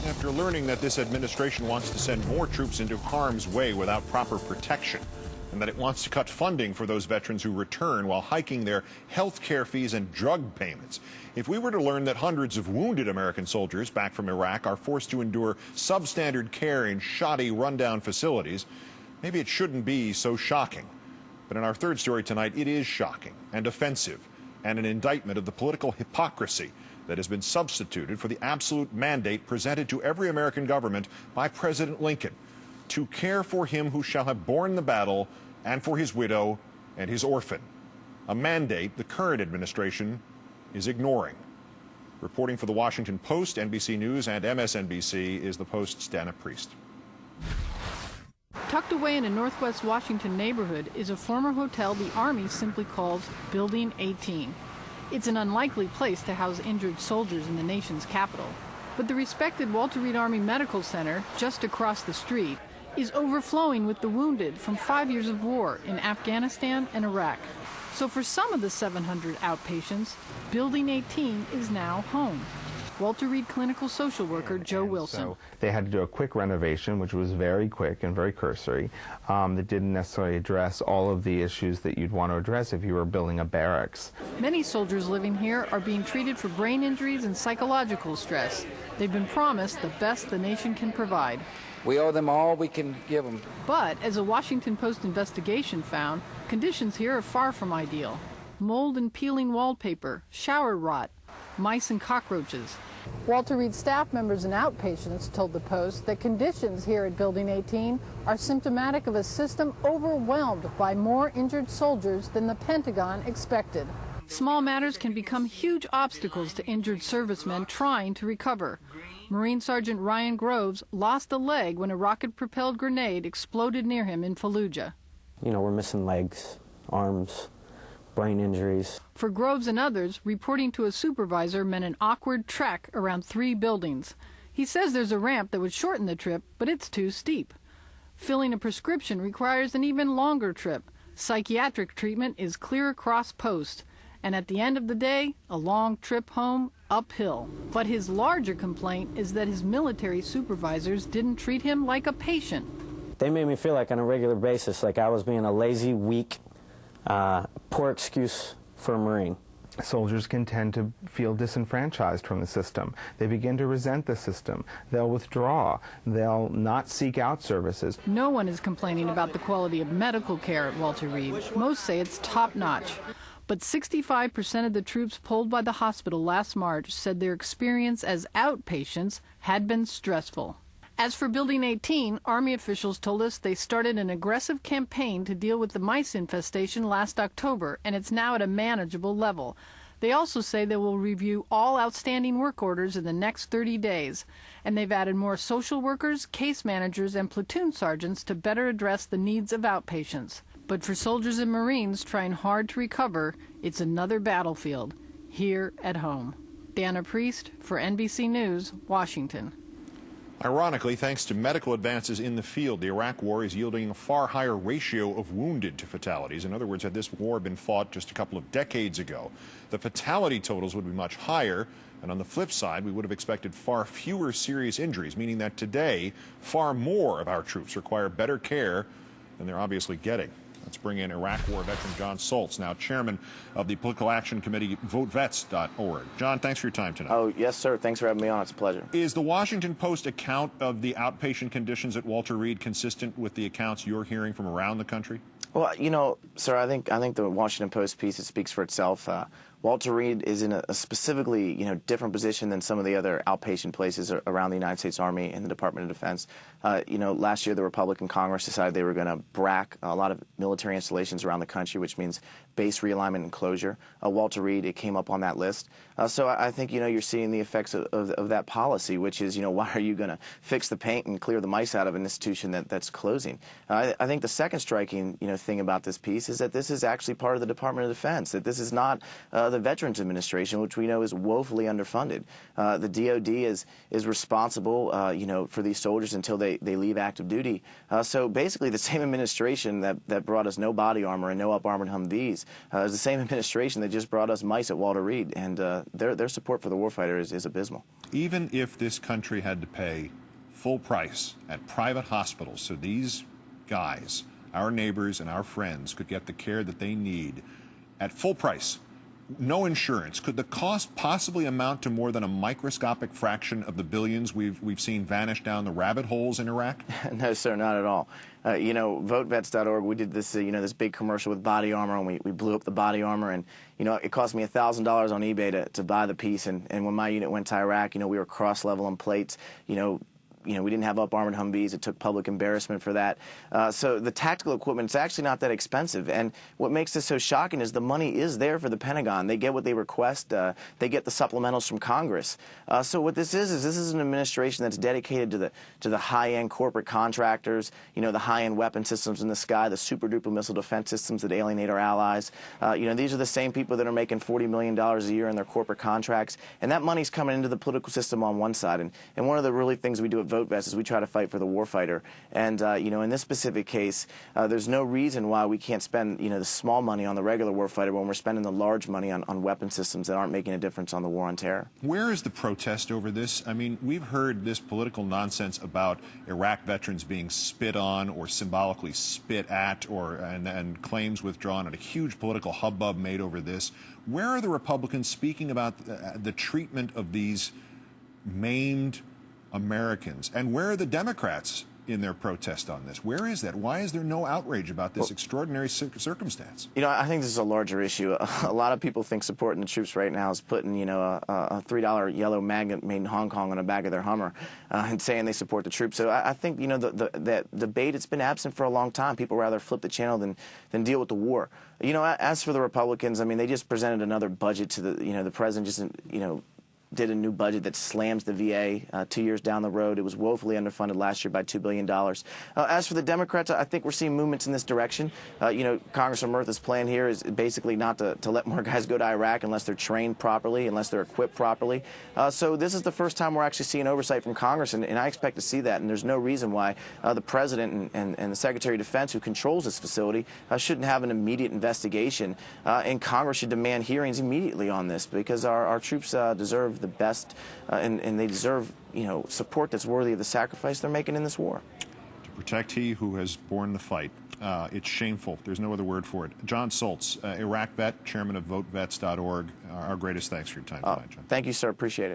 After learning that this administration wants to send more troops into harm's way without proper protection, and that it wants to cut funding for those veterans who return while hiking their health care fees and drug payments. If we were to learn that hundreds of wounded American soldiers back from Iraq are forced to endure substandard care in shoddy, rundown facilities, maybe it shouldn't be so shocking. But in our third story tonight, it is shocking and offensive, and an indictment of the political hypocrisy that has been substituted for the absolute mandate presented to every American government by President Lincoln: to care for him who shall have borne the battle and for his widow and his orphan. A mandate the current administration is ignoring. Reporting for the Washington Post, NBC News, and MSNBC is the Post's Dana Priest. Tucked away in a northwest Washington neighborhood is a former hotel the Army simply calls Building 18. It's an unlikely place to house injured soldiers in the nation's capital. But the respected Walter Reed Army Medical Center, just across the street, is overflowing with the wounded from 5 years of war in Afghanistan and Iraq. So for some of the 700 outpatients, Building 18 is now home. Walter Reed clinical social worker Joe Wilson. So they had to do a quick renovation, which was very quick and very cursory, that didn't necessarily address all of the issues that you'd want to address if you were building a barracks. Many soldiers living here are being treated for brain injuries and psychological stress. They've been promised the best the nation can provide. We owe them all we can give them. But as a Washington Post investigation found, conditions here are far from ideal. Mold and peeling wallpaper, shower rot, mice and cockroaches. Walter Reed staff members and outpatients told the Post that conditions here at Building 18 are symptomatic of a system overwhelmed by more injured soldiers than the Pentagon expected. Small matters can become huge obstacles to injured servicemen trying to recover. Marine Sergeant Ryan Groves lost a leg when a rocket-propelled grenade exploded near him in Fallujah. You know, we're missing legs, arms, brain injuries. For Groves and others, reporting to a supervisor meant an awkward trek around 3 buildings. He says there's a ramp that would shorten the trip, but it's too steep. Filling a prescription requires an even longer trip. Psychiatric treatment is clear across Post. And at the end of the day, a long trip home uphill. But his larger complaint is that his military supervisors didn't treat him like a patient. They made me feel like on a regular basis, like I was being a lazy, weak, poor excuse for a Marine. Soldiers can tend to feel disenfranchised from the system. They begin to resent the system. They'll withdraw. They'll not seek out services. No one is complaining about the quality of medical care at Walter Reed. Most say it's top-notch. But 65% of the troops polled by the hospital last March said their experience as outpatients had been stressful. As for Building 18, Army officials told us they started an aggressive campaign to deal with the mice infestation last October, and it's now at a manageable level. They also say they will review all outstanding work orders in the next 30 days, and they've added more social workers, case managers, and platoon sergeants to better address the needs of outpatients. But for soldiers and Marines trying hard to recover, it's another battlefield, here at home. Dana Priest for NBC News, Washington. Ironically, thanks to medical advances in the field, the Iraq War is yielding a far higher ratio of wounded to fatalities. In other words, had this war been fought just a couple of decades ago, the fatality totals would be much higher. And on the flip side, we would have expected far fewer serious injuries, meaning that today, far more of our troops require better care than they're obviously getting. Let's bring in Iraq War veteran John Soltz, now chairman of the Political Action Committee, VoteVets.org. John, thanks for your time tonight. Oh, yes, sir. Thanks for having me on. It's a pleasure. Is the Washington Post account of the outpatient conditions at Walter Reed consistent with the accounts you're hearing from around the country? Well, you know, sir, I think the Washington Post piece, it speaks for itself. Walter Reed is in a specifically, different position than some of the other outpatient places around the United States Army and the Department of Defense. Last year the Republican Congress decided they were going to brack a lot of military installations around the country, which means base realignment and closure. Walter Reed, it came up on that list. So I think, you're seeing the effects of that policy, which is, why are you going to fix the paint and clear the mice out of an institution that's closing? I think the second striking, thing about this piece is that this is actually part of the Department of Defense, that this is not the Veterans Administration, which we know is woefully underfunded. The DOD is responsible, you know, for these soldiers until they leave active duty. So basically, the same administration that brought us no body armor and no up-armored Humvees is the same administration that just brought us mice at Walter Reed, and their support for the warfighter is abysmal. Even if this country had to pay full price at private hospitals so these guys, our neighbors and our friends, could get the care that they need at full price, no insurance, could the cost possibly amount to more than a microscopic fraction of the billions we've seen vanish down the rabbit holes in Iraq? No, sir, not at all. You know, votevets.org, we did this, you know, this big commercial with body armor, and we blew up the body armor, and, you know, it cost me $1,000 on eBay to buy the piece, and when my unit went to Iraq, you know, we were cross-leveling plates, you know, we didn't have up-armored Humvees. It took public embarrassment for that. So the tactical equipment, it's actually not that expensive. And what makes this so shocking is the money is there for the Pentagon. They get what they request. They get the supplementals from Congress. So what this is an administration that's dedicated to the high-end corporate contractors, you know, the high-end weapon systems in the sky, the super-duper missile defense systems that alienate our allies. You know, these are the same people that are making $40 million a year in their corporate contracts. And that money's coming into the political system on one side. And one of the really things we do at VoteVest is we try to fight for the warfighter. And, you know, in this specific case, there's no reason why we can't spend, you know, the small money on the regular warfighter when we're spending the large money on weapon systems that aren't making a difference on the war on terror. Where is the protest over this? I mean, we've heard this political nonsense about Iraq veterans being spit on or symbolically spit at, and claims withdrawn, and a huge political hubbub made over this. Where are the Republicans speaking about the treatment of these maimed Americans? And where are the Democrats in their protest on this? Where is that? Why is there no outrage about this extraordinary circumstance? You know, I think this is a larger issue. A lot of people think supporting the troops right now is putting, you know, a $3 yellow magnet made in Hong Kong on the back of their Hummer and saying they support the troops. So I think, you know, that debate, it's been absent for a long time. People rather flip the channel than deal with the war. You know, as for the Republicans, I mean, they just presented another budget to the, you know, the president just, you know, did a new budget that slams the VA 2 years down the road. It was woefully underfunded last year by $2 billion. As for the Democrats, I think we're seeing movements in this direction. You know, Congressman Murtha's plan here is basically not to let more guys go to Iraq unless they're trained properly, unless they're equipped properly. So this is the first time we're actually seeing oversight from Congress, and I expect to see that. And there's no reason why the President and the Secretary of Defense, who controls this facility, shouldn't have an immediate investigation. And Congress should demand hearings immediately on this, because our troops deserve the best, and they deserve, you know, support that's worthy of the sacrifice they're making in this war. To protect he who has borne the fight. It's shameful. There's no other word for it. John Soltz, Iraq vet, chairman of VoteVets.org. Our greatest thanks for your time tonight, John. Thank you, sir. Appreciate it.